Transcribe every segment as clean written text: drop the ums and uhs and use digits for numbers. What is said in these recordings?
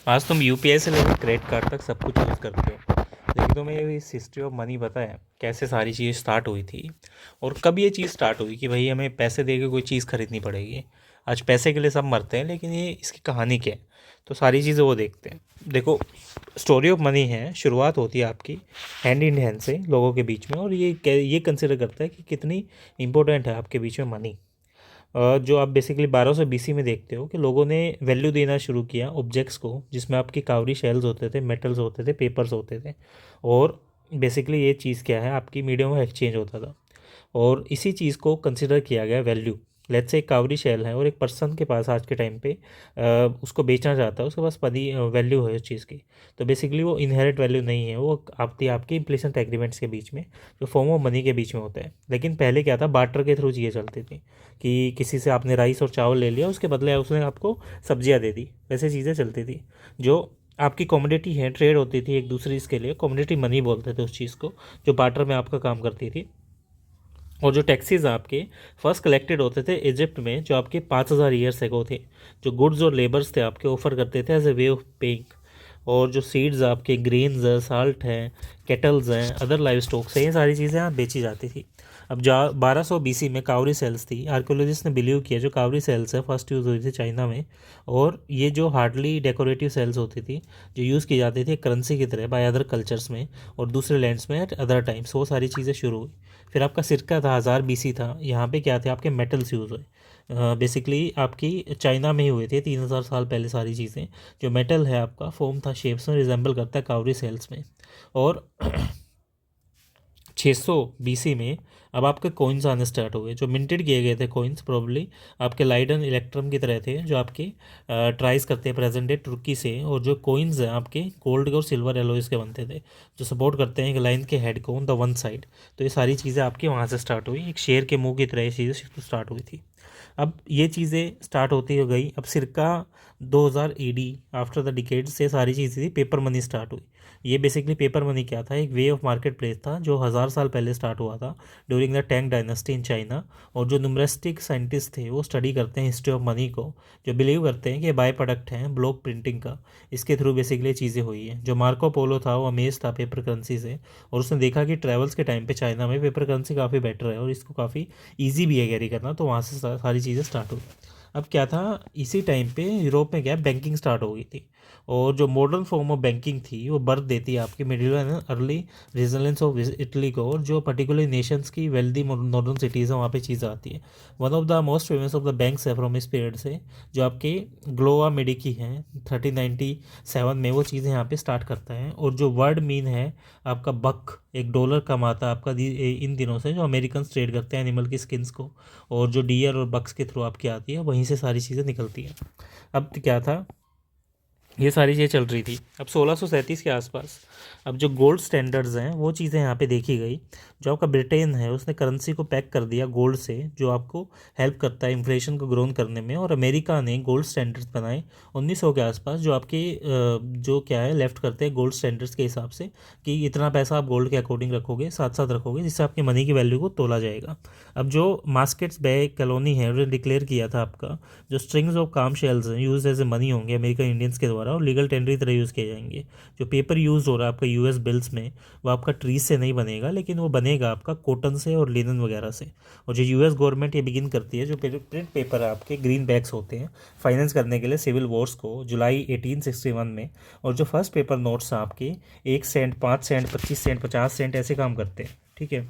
आज तुम यूपीआई से लेकर क्रेडिट कार्ड तक सब कुछ यूज़ करते हो, लेकिन तुम्हें इस हिस्ट्री ऑफ मनी पता है कैसे सारी चीज़ें स्टार्ट हुई थी और कब ये चीज़ स्टार्ट हुई कि भाई हमें पैसे दे के कोई चीज़ खरीदनी पड़ेगी। आज पैसे के लिए सब मरते हैं, लेकिन ये इसकी कहानी क्या है, तो सारी चीज़ें वो देखते हैं। देखो, स्टोरी ऑफ मनी है, शुरुआत होती है आपकी हैंड इन हैंड से लोगों के बीच में, और ये कंसिडर करता है कि कितनी इंपॉर्टेंट है आपके बीच में मनी। जो आप बेसिकली 1200 बीसी में देखते हो कि लोगों ने वैल्यू देना शुरू किया ऑब्जेक्ट्स को, जिसमें आपकी कावरी शेल्स होते थे, मेटल्स होते थे, पेपर्स होते थे। और बेसिकली ये चीज़ क्या है, आपकी मीडियम में एक्सचेंज होता था, और इसी चीज़ को कंसिडर किया गया वैल्यू। लेट्स से एक कावरी शेल है और एक पर्सन के पास आज के टाइम पे उसको बेचना चाहता है, उसके पास पदी वैल्यू है उस चीज़ की। तो बेसिकली वो इनहेरिट वैल्यू नहीं है, वो आपके इम्प्लिसिट एग्रीमेंट्स के बीच में, जो फॉर्म ऑफ मनी के बीच में होता है। लेकिन पहले क्या था, बार्टर के थ्रू चीज़ें चलती थी कि किसी से आपने राइस और चावल ले लिया, उसके बदले उसने आपको सब्जियाँ दे दी, वैसे चीज़ें चलती थी। जो आपकी कमोडिटी है, ट्रेड होती थी एक दूसरे इसके लिए, कमोडिटी मनी बोलते थे उस चीज़ को, जो बार्टर में आपका काम करती थी। और जो टैक्सीज आपके फर्स्ट कलेक्टेड होते थे इजिप्ट में, जो आपके 5000 ईयर्स एगो थे, जो गुड्स और लेबर्स थे आपके ऑफर करते थे as a way of paying. और जो सीड्स आपके ग्रेन्स है, साल्ट है, केटल्स हैं, अदर लाइव स्टॉक्स हैं, ये सारी चीज़ें यहाँ बेची जाती थी। अब जा 1200 बीसी में कावरी सेल्स थी। आर्कोलॉजिस्ट ने बिलीव किया जो कावरी सेल्स है फर्स्ट यूज़ हुई थी चाइना में, और ये जो हार्डली डेकोरेटिव सेल्स होती थी, जो यूज़ की जाती थी करेंसी की तरह बाय अदर कल्चर्स में और दूसरे लैंड्स में एट अदर टाइम्स, वो सारी चीज़ें शुरू हुई। फिर आपका सिरका था, 1000 बीसी था। यहाँ पे क्या थे, आपके मेटल्स यूज़ हुए। बेसिकली आपकी चाइना में ही हुए थे 3000 साल पहले सारी चीज़ें। जो मेटल है आपका फॉर्म था, शेप्स में रिजेंबल करता है कावरी सेल्स में। और 600 बीसी में अब आपके कॉइन्स आने स्टार्ट हो गए, जो मिंटेड किए गए थे कॉइन्स प्रॉब्ली आपके लाइडन इलेक्ट्रम की तरह थे, जो आपके ट्राइज करते हैं प्रेजेंट डे तुर्की से। और जो कॉइन्स हैं आपके गोल्ड और सिल्वर एलोइस के बनते थे, जो सपोर्ट करते हैं एक लाइन के हेड को ऑन द वन साइड। तो ये सारी चीज़ें आपकी वहाँ से स्टार्ट हुई, एक शेर के मुंह की तरह ये चीज़ें स्टार्ट हुई थी। अब ये चीज़ें स्टार्ट होती हो गई। अब सिरका 2000 ईडी आफ्टर द डिकेड से सारी चीज़ें थी, पेपर मनी स्टार्ट हुई। ये बेसिकली पेपर मनी क्या था, एक वे ऑफ मार्केट प्लेस था जो 1000 साल पहले स्टार्ट हुआ था during the Tang dynasty in China. और जो न्यूमरिस्टिक साइंटिस्ट थे वो स्टडी करते हैं हिस्ट्री ऑफ मनी को, जो बिलीव करते हैं कि बाय प्रोडक्ट है ब्लॉक प्रिंटिंग का। इसके थ्रू बेसिकली चीज़ें हुई हैं। जो मार्को पोलो था वो अमेज था पेपर करेंसी से, और उसने देखा कि ट्रैवल्स के टाइम पे चाइना में पेपर करेंसी काफ़ी बेटर है और इसको काफ़ी ईजी भी है कैरी करना, तो वहाँ से सारी चीज़ें स्टार्ट हुई। अब क्या था, इसी टाइम पे यूरोप में क्या बैंकिंग स्टार्ट हो गई थी, और जो मॉडर्न फॉर्म ऑफ बैंकिंग थी वो बर्थ देती है आपकी middle and early resilience of Italy को, और जो पर्टिकुलर नेशंस की वेल्दी नॉर्दर्न सिटीज़ हैं वहाँ पे चीज़ आती है। One of the most famous of the banks है फ्रॉम इस पीरियड से, जो आपके ग्लोआ मेडिकी हैं 1397 में, वो चीज़ें यहाँ पे स्टार्ट करता है। और जो वर्ड मीन है आपका बक, एक डॉलर कमाता है आपका इन दिनों से, जो अमेरिकन ट्रेड करते हैं एनिमल की स्किन्स को, और जो डियर और बक्स के थ्रू आपकी आती है, वहीं से सारी चीज़ें निकलती हैं। अब क्या था, ये सारी चीज़ें चल रही थी। अब 1637 के आसपास अब जो गोल्ड स्टैंडर्ड्स हैं वो चीज़ें यहाँ पे देखी गई। जो आपका ब्रिटेन है उसने करेंसी को पैक कर दिया गोल्ड से, जो आपको हेल्प करता है इन्फ्लेशन को ग्रोन करने में। और अमेरिका ने गोल्ड स्टैंडर्ड्स बनाए 1900 के आसपास, जो आपके जो क्या है लेफ्ट करते हैं गोल्ड स्टैंडर्ड्स के हिसाब से, कि इतना पैसा आप गोल्ड के अकॉर्डिंग रखोगे, साथ साथ रखोगे, जिससे आपकी मनी की वैल्यू को तोला जाएगा। अब जो मास्केट्स बे कॉलोनी है उन्होंने डिक्लेयर किया था आपका जो स्ट्रिंग्स ऑफ काम शेल्स हैं यूज एज ए मनी होंगे अमेरिकन इंडियंस के द्वारा, और लीगल टेंडर की तरह यूज़ किए जाएंगे। जो पेपर यूज़ हो रहा है आपका यूएस बिल्स में, वो आपका ट्रीज से नहीं बनेगा, लेकिन वो बनेगा आपका कॉटन से और लिनन वगैरह से। और जो यूएस गवर्नमेंट ये बिगिन करती है, जो प्रिंट पेपर है आपके ग्रीन बैग्स होते हैं फाइनेंस करने के लिए सिविल वॉर्स को, जुलाई 1861 में। और जो फर्स्ट पेपर नोट्स हैं आपके 1 सेंट, 5 सेंट, 25 सेंट, 50 सेंट ऐसे काम करते हैं, ठीक है।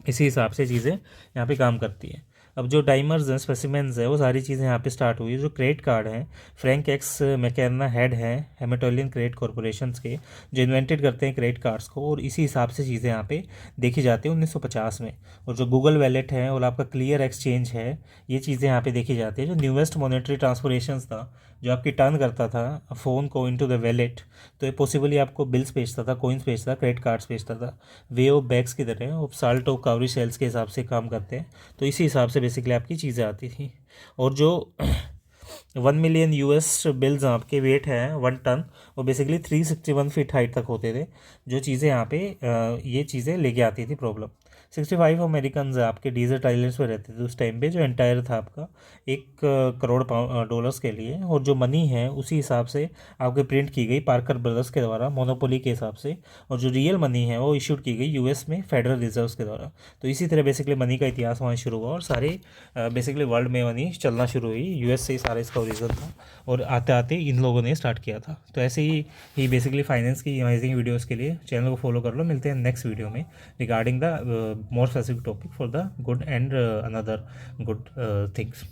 इसी हिसाब से चीज़ें यहाँ पे काम करती हैं। अब जो डाइमर्स हैं, स्पेसिमेंस है, वो सारी चीज़ें यहाँ पे स्टार्ट हुई। जो क्रेडिट कार्ड हैं, फ्रैंक एक्स मैकेना हेड हैं हेमेटोलियन क्रेडिट कॉरपोरेशंस के, जो इन्वेंटेड करते हैं क्रेडिट कार्ड्स को, और इसी हिसाब से चीज़ें यहाँ पे देखी जाती हैं 1950 में। और जो गूगल वैलेट है और आपका क्लियर एक्सचेंज है, ये चीज़ें यहाँ पे देखी जाती है। जो न्यूएस्ट मॉनेटरी ट्रांसफॉर्मेशंस था, जो आपकी टर्न करता था फ़ोन को इनटू द वैलेट, तो ये पॉसिबली आपको बिल्स भेजता था, कॉइन्स भेजता था, क्रेडिट कार्ड्स भेजता था, वे ऑफ बैग्स की तरह, और साल्ट ऑफ कावरी सेल्स के हिसाब से काम करते हैं। तो इसी हिसाब से बेसिकली आपकी चीज़ें आती थी। और जो 1 मिलियन यूएस बिल्स आपके वेट है 1 टन, वो बेसिकली 361 फीट हाइट तक होते थे। जो चीज़ें यहाँ पे ये चीज़ें लेके आती थी प्रॉब्लम। 65 अमेरिकन आपके डीजर्ट आइलैंड्स में रहते थे उस टाइम पे, जो एंटायर था आपका 1 करोड़ डॉलर्स के लिए। और जो मनी है उसी हिसाब से आपके प्रिंट की गई पार्कर ब्रदर्स के द्वारा मोनोपोली के हिसाब से, और जो रियल मनी है वो इशूड की गई यूएस में फेडरल रिजर्व्स के द्वारा। तो इसी तरह बेसिकली मनी का इतिहास वहाँ शुरू हुआ, और सारे बेसिकली वर्ल्ड में मनी चलना शुरू हुई, यूएस से ही सारा इसका ओरिजिन था, और आते आते इन लोगों ने स्टार्ट किया था। तो ऐसे ही बेसिकली फाइनेंस की अमेजिंग वीडियोज़ के लिए चैनल को फॉलो कर लो। मिलते हैं नेक्स्ट वीडियो में regarding the more specific topic for the good and another good things.